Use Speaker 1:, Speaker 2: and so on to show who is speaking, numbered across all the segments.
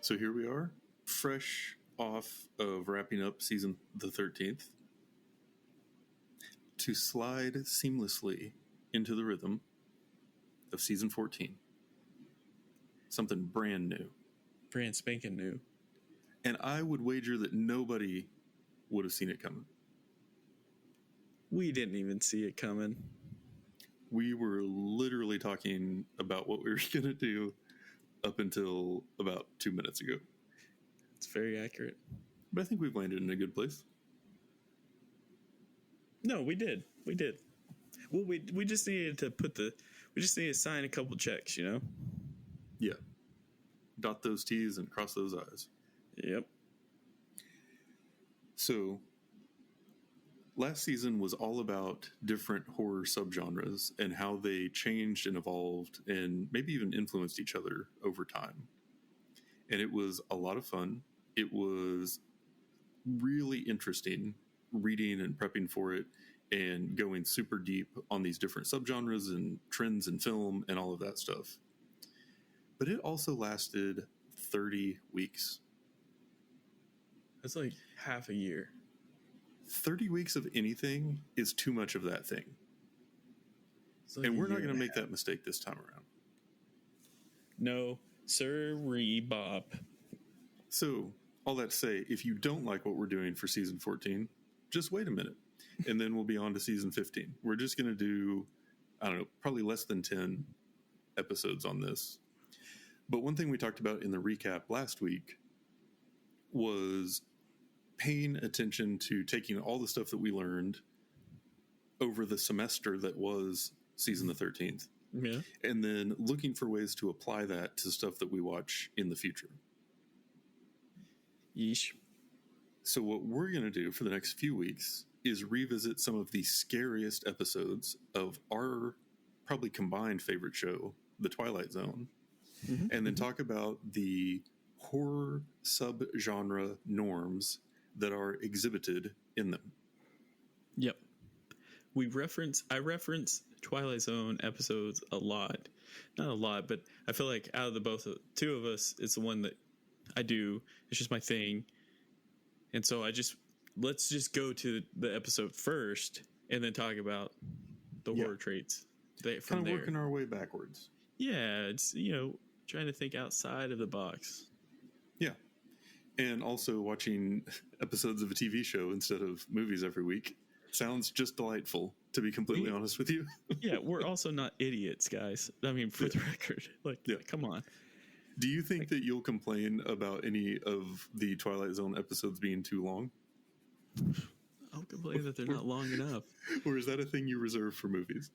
Speaker 1: So here we are, fresh off of wrapping up season the 13th, to slide seamlessly into the rhythm of season 14. Something brand new.
Speaker 2: Brand spanking new.
Speaker 1: And I would wager that nobody would have seen it coming.
Speaker 2: We didn't even see it coming.
Speaker 1: We were literally talking about what we were going to do up until about 2 minutes ago.
Speaker 2: It's very accurate.
Speaker 1: But I think we've landed in a good place.
Speaker 2: No, we did. We did. Well, we just needed to we just needed to sign a couple checks, you know?
Speaker 1: Yeah. Dot those T's and cross those I's.
Speaker 2: Yep.
Speaker 1: So, last season was all about different horror subgenres and how they changed and evolved and maybe even influenced each other over time. And it was a lot of fun. It was really interesting reading and prepping for it and going super deep on these different subgenres and trends in film and all of that stuff. But it also lasted 30 weeks.
Speaker 2: That's like half a year.
Speaker 1: 30 weeks of anything is too much of that thing.
Speaker 2: Like
Speaker 1: and we're not going to make that mistake this time around.
Speaker 2: No, sirree, Bob.
Speaker 1: So, all that to say, if you don't like what we're doing for season 14, just wait a minute. And then we'll be on to season 15. We're just going to do, I don't know, probably less than 10 episodes on this. But one thing we talked about in the recap last week was paying attention to taking all the stuff that we learned over the semester that was season the 13th.
Speaker 2: Yeah.
Speaker 1: And then looking for ways to apply that to stuff that we watch in the future.
Speaker 2: Yeesh.
Speaker 1: So what we're going to do for the next few weeks is revisit some of the scariest episodes of our probably combined favorite show, The Twilight Zone, and then talk about the horror subgenre norms that are exhibited in them.
Speaker 2: Yep. I reference Twilight Zone episodes a lot. Not a lot, but I feel like out of the two of us, it's the one that I do. It's just my thing. And so let's just go to the episode first and then talk about the horror traits from there.
Speaker 1: Working our way backwards.
Speaker 2: Yeah, it's, trying to think outside of the box.
Speaker 1: Yeah. And also watching episodes of a TV show instead of movies every week sounds just delightful, to be completely honest with you.
Speaker 2: Yeah, we're also not idiots, guys. I mean, for the record. Come on.
Speaker 1: Do you think that you'll complain about any of the Twilight Zone episodes being too long?
Speaker 2: I'll complain that they're not long enough.
Speaker 1: Or is that a thing you reserve for movies?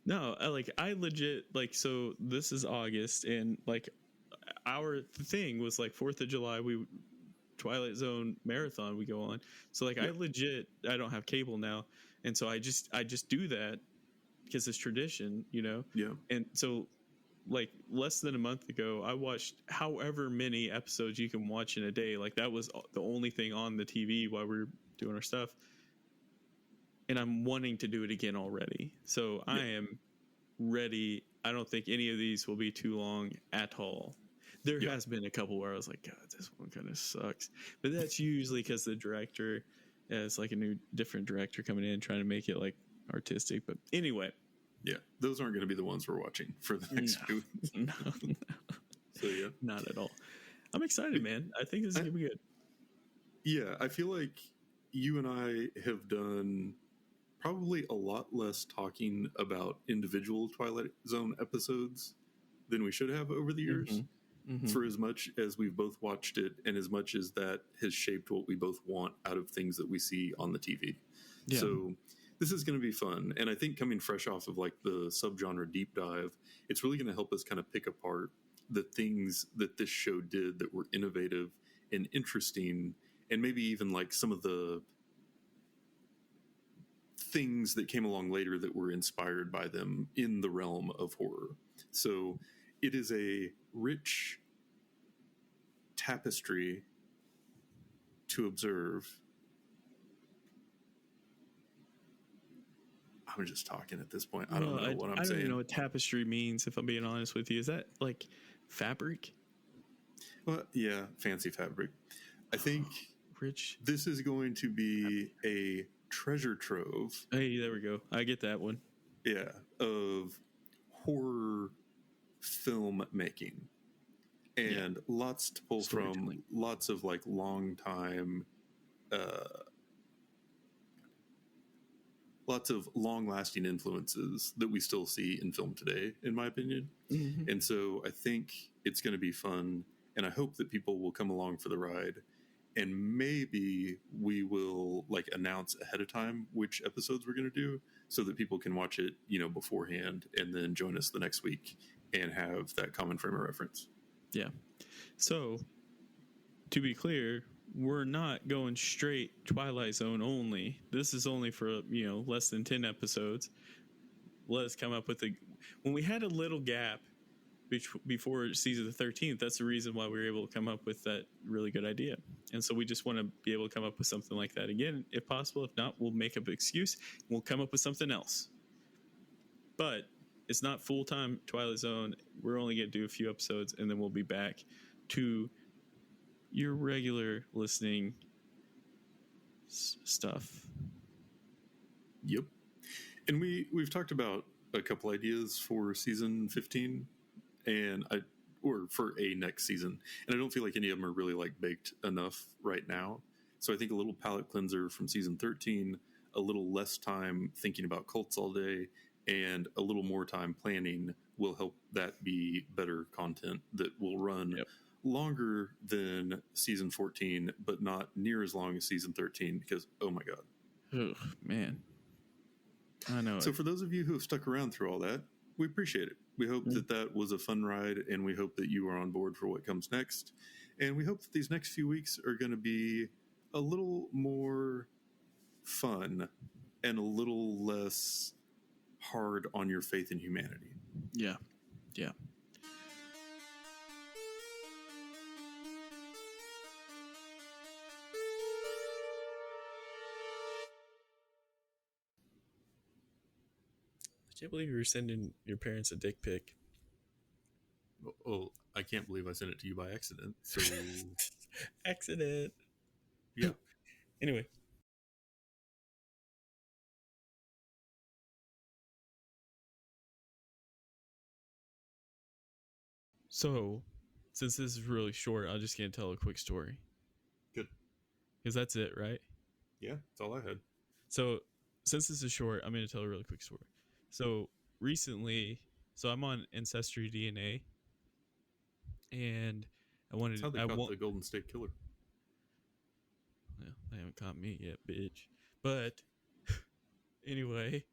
Speaker 2: No, I legit, so this is August, and, our thing was, 4th of July, Twilight Zone marathon we go on. So, I I don't have cable now, and so I just do that because it's tradition, Yeah. And so, less than a month ago, I watched however many episodes you can watch in a day. That was the only thing on the TV while we were doing our stuff. And I'm wanting to do it again already. So I am ready. I don't think any of these will be too long at all. There has been a couple where I was like, God, this one kind of sucks. But that's usually because the director is a different director coming in trying to make it artistic. But anyway.
Speaker 1: Yeah, those aren't going to be the ones we're watching for the next few weeks.
Speaker 2: No.
Speaker 1: So, yeah.
Speaker 2: Not at all. I'm excited, man. I think this is going to be good.
Speaker 1: Yeah, I feel like you and I have done probably a lot less talking about individual Twilight Zone episodes than we should have over the years. For as much as we've both watched it and as much as that has shaped what we both want out of things that we see on the TV. Yeah. So this is going to be fun. And I think coming fresh off of the subgenre deep dive, it's really going to help us kind of pick apart the things that this show did that were innovative and interesting, and maybe even some of the things that came along later that were inspired by them in the realm of horror. So it is a rich tapestry to observe. I'm just talking at this point. I don't know what I'm saying.
Speaker 2: I don't even know what tapestry means, if I'm being honest with you. Is that fabric?
Speaker 1: But yeah, fancy fabric. I think
Speaker 2: Rich.
Speaker 1: this is going to be a treasure trove.
Speaker 2: Hey, there we go. I get that one.
Speaker 1: Yeah, of horror film making, and lots to pull from. Lots of like long time, lots of long lasting influences that we still see in film today, in my opinion.
Speaker 2: Mm-hmm.
Speaker 1: And so I think it's going to be fun, and I hope that people will come along for the ride. And maybe we will like announce ahead of time which episodes we're going to do, so that people can watch it, beforehand, and then join us the next week and have that common frame of reference.
Speaker 2: Yeah. So, to be clear, we're not going straight Twilight Zone only. This is only for, less than 10 episodes. Let us come up with when we had a little gap before season the 13th, that's the reason why we were able to come up with that really good idea. And so we just want to be able to come up with something like that again, if possible. If not, we'll make up an excuse. We'll come up with something else. But it's not full-time Twilight Zone. We're only going to do a few episodes, and then we'll be back to your regular listening stuff.
Speaker 1: Yep. And we've talked about a couple ideas for season 15, or for a next season, and I don't feel like any of them are really like baked enough right now. So I think a little palate cleanser from season 13, a little less time thinking about cults all day, and a little more time planning will help that be better content that will run longer than season 14, but not near as long as season 13, because oh my god.
Speaker 2: Oh man, I know.
Speaker 1: So for those of you who have stuck around through all that, we appreciate it. We hope that was a fun ride, and we hope that you are on board for what comes next. And we hope that these next few weeks are going to be a little more fun and a little less hard on your faith in humanity.
Speaker 2: Yeah. I can't believe you were sending your parents a dick pic.
Speaker 1: Oh, I can't believe I sent it to you by accident. So
Speaker 2: accident.
Speaker 1: Yeah.
Speaker 2: Anyway. So, since this is really short, I'm just going to tell a quick story.
Speaker 1: Good.
Speaker 2: Because that's it, right?
Speaker 1: Yeah, that's all I had.
Speaker 2: So, since this is short, I'm going to tell a really quick story. So, recently, I'm on Ancestry DNA, and I wanted
Speaker 1: That's how they caught the Golden State Killer.
Speaker 2: Well, they haven't caught me yet, bitch. But, anyway,